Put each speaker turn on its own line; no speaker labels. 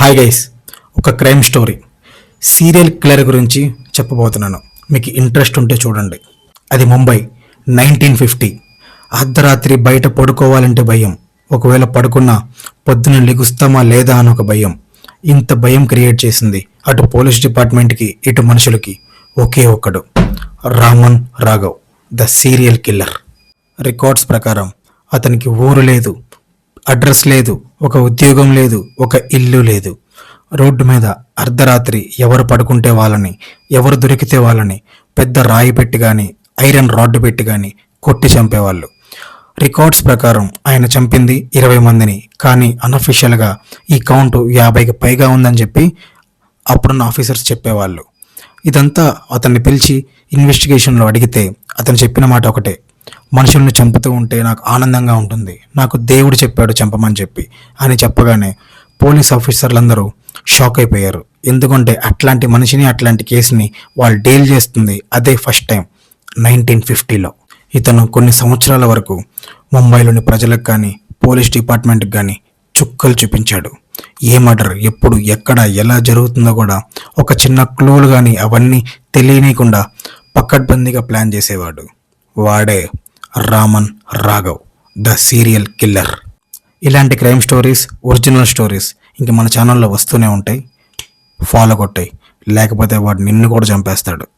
Hi guys, ఒక crime story serial killer గురించి చెప్పబోతున్నాను. మీకు ఇంట్రెస్ట్ ఉంటే చూడండి. అది ముంబై 1950. అర్ధరాత్రి బయట పడుకోవాలంటే భయం, ఒకవేళ పడుకున్నా పొద్దున లెగుస్తామా లేదా అని ఒక భయం. ఇంత భయం క్రియేట్ చేసింది అటు పోలీస్ డిపార్ట్మెంట్కి ఇటు మనుషులకి ఒకే ఒక్కడు, Raman Raghav, the serial killer. Records ప్రకారం అతనికి ఊరు లేదు, అడ్రస్ లేదు, ఒక ఉద్యోగం లేదు, ఒక ఇల్లు లేదు. రోడ్డు మీద అర్ధరాత్రి ఎవరు పడుకుంటే వాళ్ళని, ఎవరు దొరికితే వాళ్ళని పెద్ద రాయి పెట్టి కానీ ఐరన్ రాడ్ పెట్టి కానీ కొట్టి చంపేవాళ్ళు. రికార్డ్స్ ప్రకారం ఆయన చంపింది 20 మందిని, కానీ అన్అఫీషియల్గా ఈ కౌంట్ 50కి పైగా ఉందని చెప్పి అప్పుడున్న ఆఫీసర్స్ చెప్పేవాళ్ళు. ఇదంతా అతన్ని పిలిచి ఇన్వెస్టిగేషన్లో అడిగితే అతను చెప్పిన మాట ఒకటే, మనుషుల్ని చంపుతూ ఉంటే నాకు ఆనందంగా ఉంటుంది, నాకు దేవుడు చెప్పాడు చంపమని చెప్పి అని చెప్పగానే పోలీస్ ఆఫీసర్లందరూ షాక్ అయిపోయారు. ఎందుకంటే అట్లాంటి మనిషిని అట్లాంటి కేసుని వాళ్ళు డీల్ చేస్తుంది అదే ఫస్ట్ టైం 1950లో. ఇతను కొన్ని సంవత్సరాల వరకు ముంబైలోని ప్రజలకు కానీ పోలీస్ డిపార్ట్మెంట్కి కానీ చుక్కలు చూపించాడు. ఏ మర్డర్ ఎప్పుడు ఎక్కడ ఎలా జరుగుతుందో కూడా ఒక చిన్న క్లూలు కానీ అవన్నీ తెలియనీయకుండా పక్కడ్బందీగా ప్లాన్ చేసేవాడు. వాడే Raman Raghav, the serial killer. ఇలాంటి క్రైమ్ స్టోరీస్, ఒరిజినల్ స్టోరీస్ ఇంక మన ఛానల్లో వస్తూనే ఉంటాయి. ఫాలో కొట్టాయి, లేకపోతే వాడు నిన్ను కూడా చంపేస్తాడు.